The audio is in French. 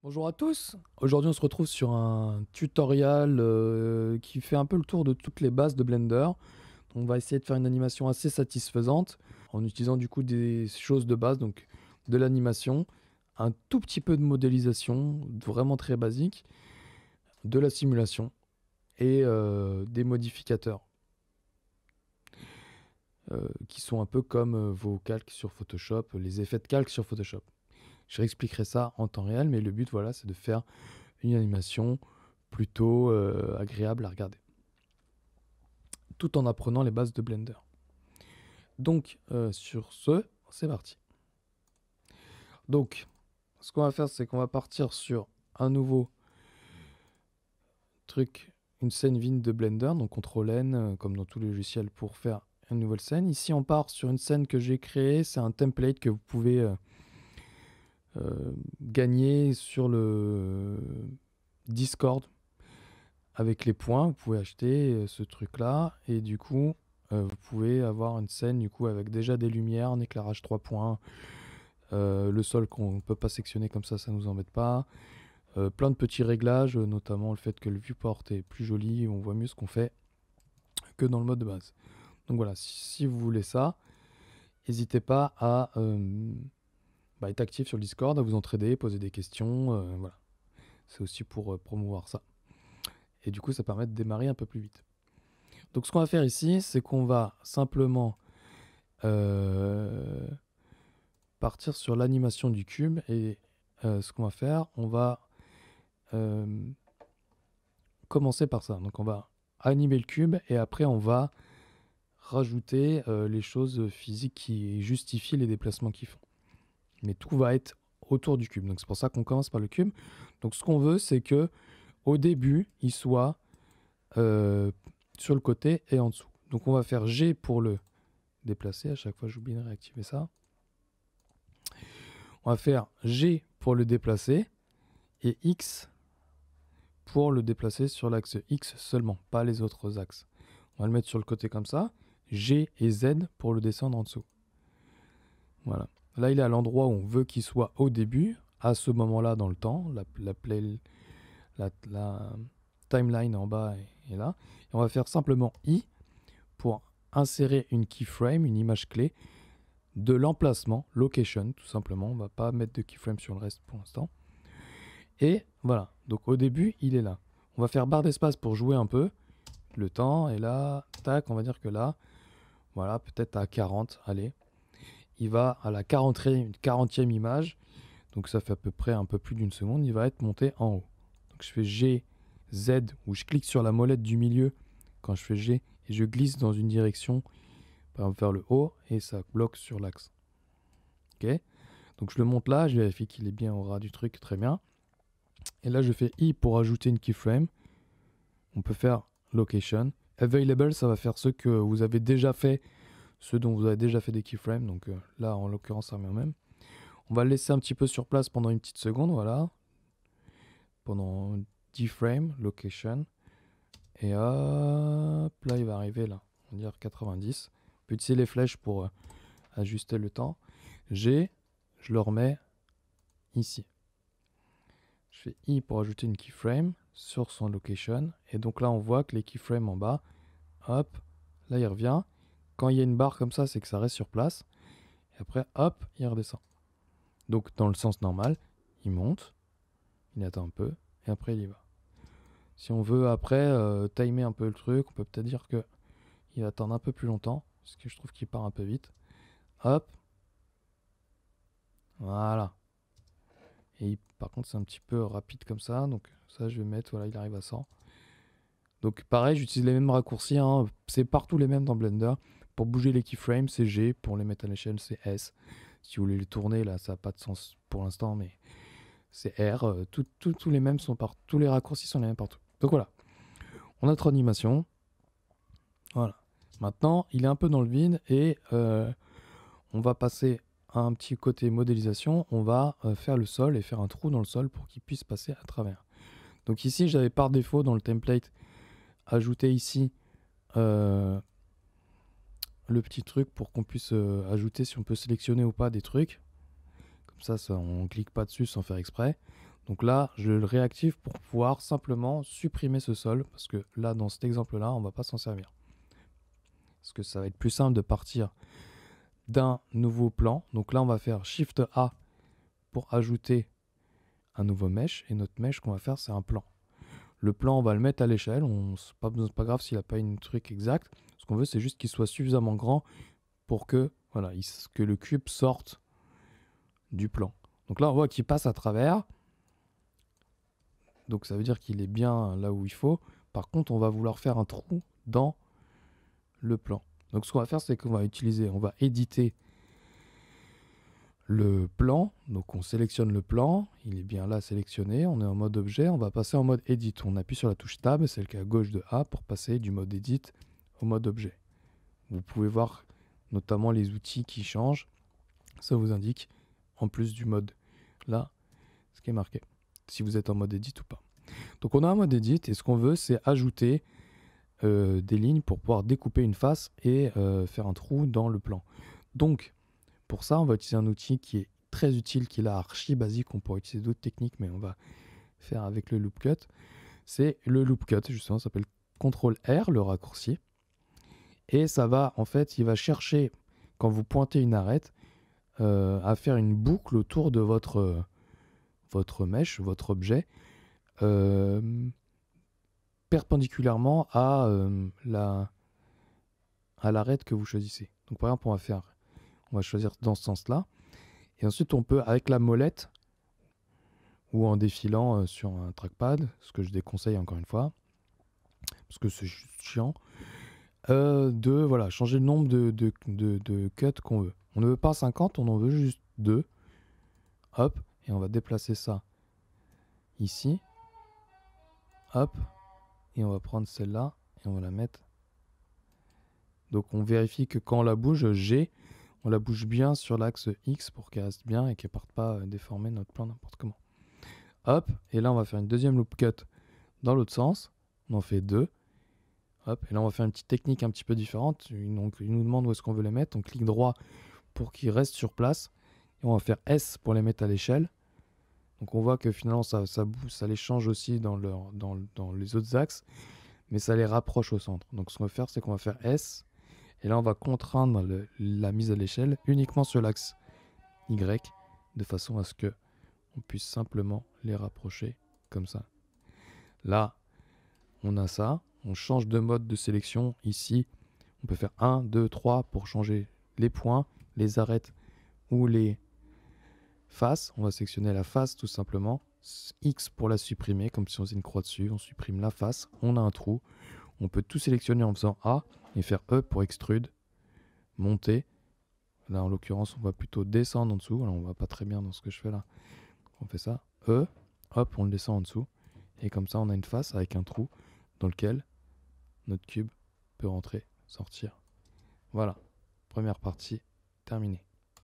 Bonjour à tous, aujourd'hui on se retrouve sur un tutoriel qui fait un peu le tour de toutes les bases de Blender. On va essayer de faire une animation assez satisfaisante en utilisant du coup des choses de base, donc de l'animation, un tout petit peu de modélisation, vraiment très basique, de la simulation et des modificateurs qui sont un peu comme vos calques sur Photoshop, les effets de calque sur Photoshop. Je réexpliquerai ça en temps réel, mais le but voilà, c'est de faire une animation plutôt agréable à regarder, tout en apprenant les bases de Blender. Donc sur ce, c'est parti. Donc ce qu'on va faire, c'est qu'on va partir sur un nouveau truc, une scène vide de Blender, donc CTRL N comme dans tous les logiciels pour faire une nouvelle scène. Ici on part sur une scène que j'ai créée, c'est un template que vous pouvez gagner sur le Discord avec les points. Vous pouvez acheter ce truc là et du coup vous pouvez avoir une scène du coup avec déjà des lumières, un éclairage 3 points, le sol qu'on ne peut pas sectionner comme ça nous embête pas, plein de petits réglages, notamment le fait que le viewport est plus joli, on voit mieux ce qu'on fait que dans le mode de base. Donc voilà, si vous voulez ça, n'hésitez pas à être actif sur le Discord, à vous entraider, poser des questions, voilà. C'est aussi pour promouvoir ça. Et du coup, ça permet de démarrer un peu plus vite. Donc ce qu'on va faire ici, c'est qu'on va simplement partir sur l'animation du cube. Et ce qu'on va faire, on va commencer par ça. Donc on va animer le cube et après on va rajouter les choses physiques qui justifient les déplacements qu'ils font. Mais tout va être autour du cube. Donc c'est pour ça qu'on commence par le cube. Donc ce qu'on veut, c'est que au début, il soit sur le côté et en dessous. Donc on va faire G pour le déplacer. À chaque fois, j'oublie de réactiver ça. On va faire G pour le déplacer et X pour le déplacer sur l'axe X seulement, pas les autres axes. On va le mettre sur le côté comme ça. G et Z pour le descendre en dessous. Voilà. Là, il est à l'endroit où on veut qu'il soit au début, à ce moment-là dans le temps. La timeline en bas est là. Et on va faire simplement I pour insérer une keyframe, une image clé de l'emplacement, location tout simplement. On ne va pas mettre de keyframe sur le reste pour l'instant. Et voilà, donc au début, il est là. On va faire barre d'espace pour jouer un peu le temps. Et là, tac, on va dire que là, voilà, peut-être à 40, allez. Il va à la 40e image. Donc ça fait à peu près un peu plus d'une seconde. Il va être monté en haut. Donc je fais G, Z, où je clique sur la molette du milieu quand je fais G. Et je glisse dans une direction, par exemple vers le haut. Et ça bloque sur l'axe. Ok. Donc je le monte là. Je vérifie qu'il est bien au ras du truc. Très bien. Et là, je fais I pour ajouter une keyframe. On peut faire location. Available, ça va faire ce que vous avez déjà fait, ceux dont vous avez déjà fait des keyframes. Donc là, en l'occurrence, ça revient au même. On va le laisser un petit peu sur place pendant une petite seconde, voilà. Pendant 10 frames, location. Et hop, là, il va arriver là. On va dire 90. On peut utiliser les flèches pour ajuster le temps. G, je le remets ici. Je fais I pour ajouter une keyframe sur son location. Et donc là, on voit que les keyframes en bas, hop, là, il revient. Quand il y a une barre comme ça, c'est que ça reste sur place. Et après, hop, il redescend. Donc, dans le sens normal, il monte, il attend un peu, et après, il y va. Si on veut, après, timer un peu le truc, on peut peut-être dire qu'il va attendre un peu plus longtemps, parce que je trouve qu'il part un peu vite. Hop. Voilà. Et par contre, c'est un petit peu rapide comme ça. Donc ça, je vais mettre, voilà, il arrive à 100. Donc pareil, j'utilise les mêmes raccourcis. Hein. C'est partout les mêmes dans Blender. Pour bouger les keyframes, c'est G. Pour les mettre à l'échelle, c'est S. Si vous voulez les tourner, là, ça n'a pas de sens pour l'instant, mais c'est R. Tous les mêmes sont partout. Tous les raccourcis sont les mêmes partout. Donc voilà. On a notre animation. Voilà. Maintenant, il est un peu dans le vide et on va passer à un petit côté modélisation. On va faire le sol et faire un trou dans le sol pour qu'il puisse passer à travers. Donc ici, j'avais par défaut dans le template ajouté ici le petit truc pour qu'on puisse ajouter si on peut sélectionner ou pas des trucs. Comme ça, on clique pas dessus sans faire exprès. Donc là, je le réactive pour pouvoir simplement supprimer ce sol, parce que là, dans cet exemple-là, on ne va pas s'en servir. Parce que ça va être plus simple de partir d'un nouveau plan. Donc là, on va faire Shift A pour ajouter un nouveau mesh. Et notre mesh qu'on va faire, c'est un plan. Le plan, on va le mettre à l'échelle. C'est pas grave s'il n'a pas une truc exact. Ce qu'on veut, c'est juste qu'il soit suffisamment grand pour que, voilà, que le cube sorte du plan. Donc là, on voit qu'il passe à travers. Donc ça veut dire qu'il est bien là où il faut. Par contre, on va vouloir faire un trou dans le plan. Donc ce qu'on va faire, c'est qu'on va éditer le plan. Donc on sélectionne le plan, il est bien là sélectionné, on est en mode objet, on va passer en mode edit. On appuie sur la touche tab, celle qui est à gauche de A, pour passer du mode edit au mode objet. Vous pouvez voir notamment les outils qui changent. Ça vous indique en plus du mode là ce qui est marqué, si vous êtes en mode edit ou pas. Donc on a un mode edit et ce qu'on veut, c'est ajouter des lignes pour pouvoir découper une face et faire un trou dans le plan. Donc pour ça, on va utiliser un outil qui est très utile, qui est là archi basique. On pourrait utiliser d'autres techniques, mais on va faire avec le loop cut. C'est le loop cut, justement, ça s'appelle CTRL-R, le raccourci. Et ça va, en fait, il va chercher, quand vous pointez une arête, à faire une boucle autour de votre mesh, votre objet, perpendiculairement à l'arête que vous choisissez. Donc par exemple, on va choisir dans ce sens-là. Et ensuite, on peut, avec la molette, ou en défilant sur un trackpad, ce que je déconseille encore une fois, parce que c'est juste chiant, voilà, changer le nombre de cuts qu'on veut. On ne veut pas 50, on en veut juste 2. Hop, et on va déplacer ça ici. Hop, et on va prendre celle-là, et on va la mettre. Donc on vérifie que quand on la bouge, on la bouge bien sur l'axe X pour qu'elle reste bien et qu'elle ne parte pas déformer notre plan n'importe comment. Hop, et là on va faire une deuxième loop cut dans l'autre sens. On en fait 2. Hop, et là on va faire une petite technique un petit peu différente. Donc il nous demande où est-ce qu'on veut les mettre. On clique droit pour qu'ils restent sur place. Et on va faire S pour les mettre à l'échelle. Donc on voit que finalement ça les change aussi dans les autres axes, mais ça les rapproche au centre. Donc ce qu'on va faire, c'est qu'on va faire S. Et là on va contraindre la mise à l'échelle uniquement sur l'axe Y, de façon à ce que on puisse simplement les rapprocher comme ça. Là, on a ça. On change de mode de sélection. Ici, on peut faire 1, 2, 3 pour changer les points, les arêtes ou les faces. On va sélectionner la face tout simplement. X pour la supprimer, comme si on faisait une croix dessus. On supprime la face. On a un trou. On peut tout sélectionner en faisant A et faire E pour extrude, monter. Là, en l'occurrence, on va plutôt descendre en dessous. Alors, on ne va pas très bien dans ce que je fais là. On fait ça. E, hop, on le descend en dessous. Et comme ça, on a une face avec un trou dans lequel notre cube peut rentrer, sortir. Voilà, première partie terminée.